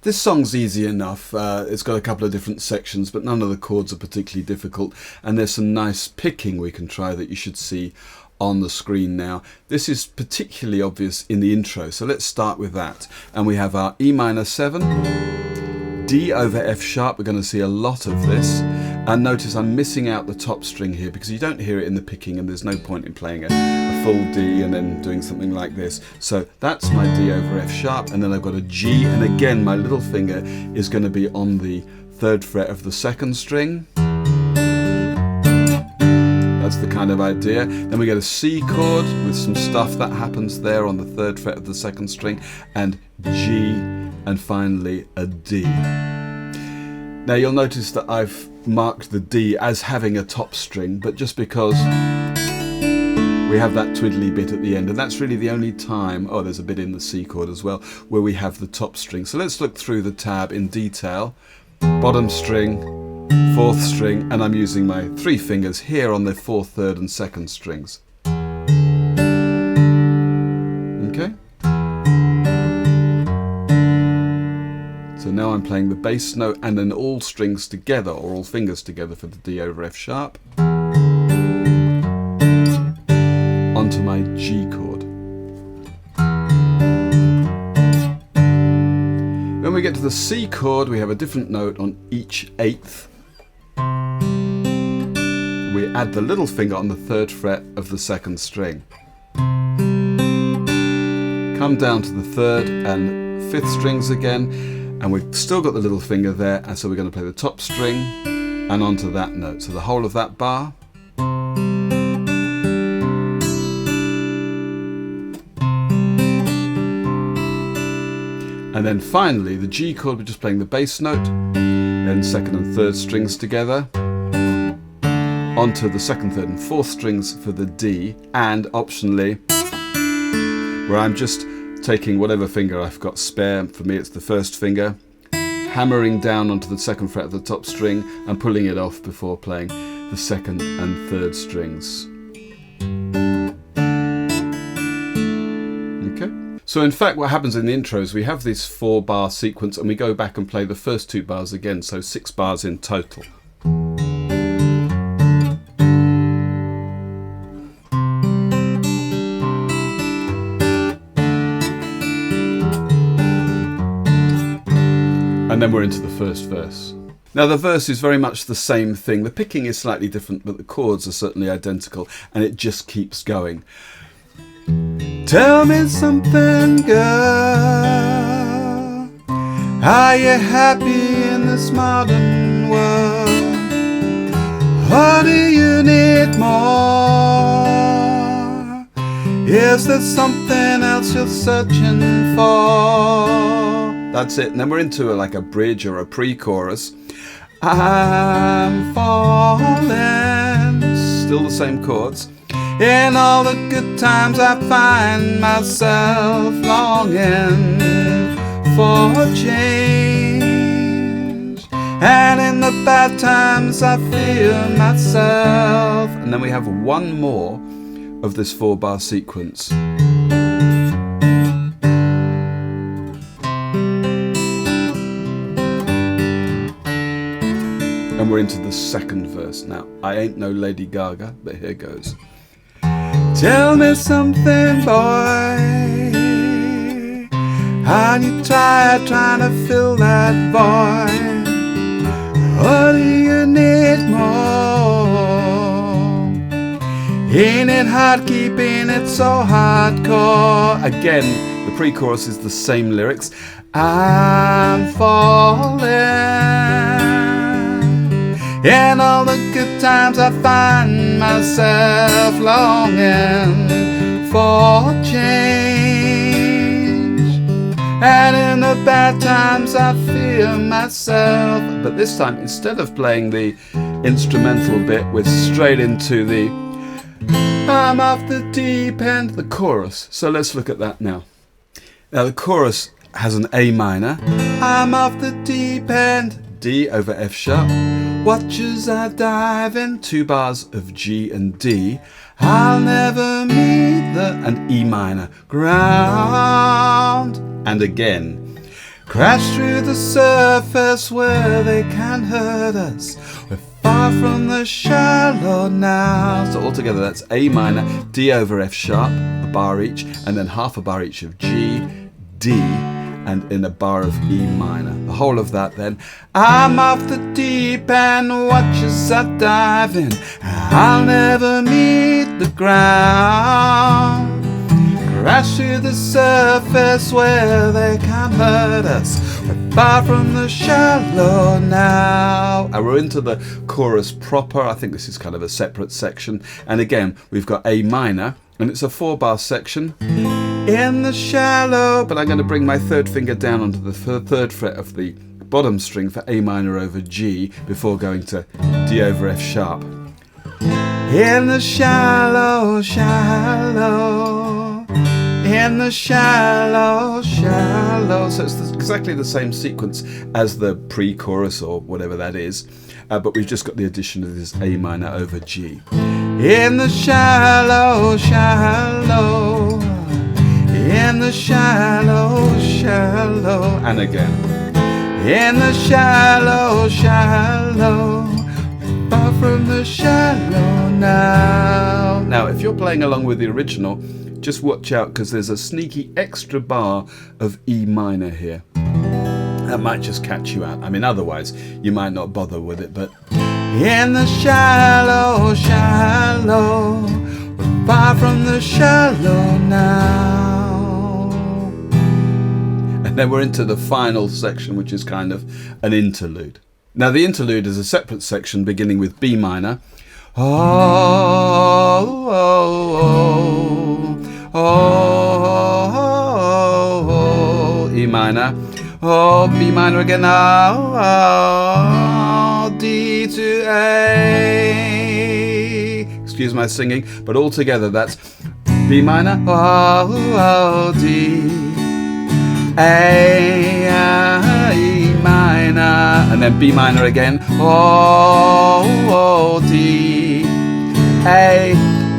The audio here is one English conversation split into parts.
This song's easy enough. It's got a couple of different sections, but none of the chords are particularly difficult. And there's some nice picking we can try that you should see on the screen now. This is particularly obvious in the intro, so let's start with that. And we have our E minor 7, D over F sharp. We're going to see a lot of this. And notice I'm missing out the top string here because you don't hear it in the picking, and there's no point in playing a full D and then doing something like this. So that's my D over F sharp, and then I've got a G, and again my little finger is going to be on the 3rd fret of the 2nd string. That's the kind of idea. Then we get a C chord with some stuff that happens there on the 3rd fret of the 2nd string, and G, and finally a D. Now you'll notice that I've marked the D as having a top string, but just because we have that twiddly bit at the end, and that's really the only time, oh, there's a bit in the C chord as well, where we have the top string. So let's look through the tab in detail. Bottom string, 4th string, and I'm using my 3 fingers here on the 4th, 3rd and 2nd strings. Okay? So now I'm playing the bass note and then all strings together, or all fingers together, for the D over F sharp, onto my G chord. When we get to the C chord, we have a different note on each 8th. We add the little finger on the 3rd fret of the 2nd string. Come down to the 3rd and 5th strings again, and we've still got the little finger there, and so we're going to play the top string and onto that note. So the whole of that bar. And then finally the G chord, we're just playing the bass note, then 2nd and 3rd strings together, onto the 2nd, 3rd and 4th strings for the D, and optionally, where I'm just taking whatever finger I've got spare, for me it's the 1st finger, hammering down onto the 2nd fret of the top string and pulling it off before playing the 2nd and 3rd strings. Okay. So in fact what happens in the intro is we have this 4-bar sequence and we go back and play the first 2 bars again, so 6 bars in total. And then we're into the first verse. Now the verse is very much the same thing. The picking is slightly different, but the chords are certainly identical, and it just keeps going. Tell me something, girl. Are you happy in this modern world? Or do you need more? Is there something else you're searching for? That's it, and then we're into like a bridge or a pre-chorus. I'm falling, still the same chords. In all the good times I find myself longing for change, and in the bad times I feel myself. And then we have one more of this 4-bar sequence. And we're into the 2nd verse. Now, I ain't no Lady Gaga, but here goes. Tell me something, boy. How you trying to fill that void? Or do you need more? Ain't it hard keeping it so hardcore? Again, the pre-chorus is the same lyrics. I'm falling. In all the good times I find myself longing for change, and in the bad times I feel myself. But this time, instead of playing the instrumental bit, we're straight into the I'm off the deep end, the chorus. So let's look at that now. Now the chorus has an A minor, I'm off the deep end, D over F sharp. Watch as I dive in, 2 bars of G and D. I'll never meet the, and E minor, ground. And again, Crash through the surface where they can't hurt us. We're far from the shallow now. So altogether that's A minor, D over F sharp, a bar each, and then half a bar each of G, D, and in a bar of E minor. The whole of that then. I'm off the deep end, watch as I dive in. I'll never meet the ground. Crash through the surface where they can't hurt us. We're far from the shallow now. And we're into the chorus proper. I think this is kind of a separate section. And again, we've got A minor, and it's a 4-bar section. In the shallow, but I'm going to bring my third finger down onto the third fret of the bottom string for A minor over G before going to D over F sharp. In the shallow, shallow, in the shallow, shallow. So it's exactly the same sequence as the pre-chorus or whatever that is, but we've just got the addition of this A minor over G. In the shallow, shallow, in the shallow, shallow, and again. In the shallow, shallow, far from the shallow now. Now, if you're playing along with the original, just watch out because there's a sneaky extra bar of E minor here. That might just catch you out. I mean, otherwise, you might not bother with it, but in the shallow, shallow, we're far from the shallow now. And then we're into the final section, which is kind of an interlude. Now, the interlude is a separate section beginning with B minor. Oh, oh, oh, oh, oh, oh, E minor. Oh, B minor again. Oh, oh, D to A. Excuse my singing, but all together that's B minor. Oh, oh, D, A, E minor, and then B minor again. Oh, oh, D, A,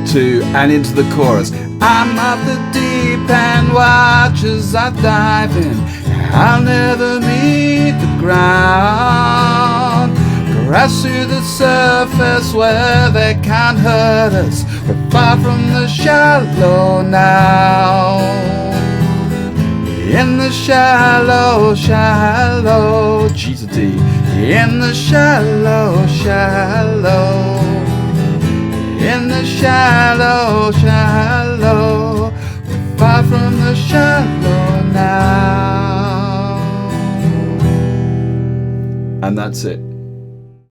2, and into the chorus. I'm up the deep end, watch as I dive in. I'll never meet the ground. Crash through the surface where they can't hurt us. We're far from the shallow now. In the shallow, shallow, G to D. In the shallow, shallow, in the shallow, shallow, we're far from the shallow now. And that's it.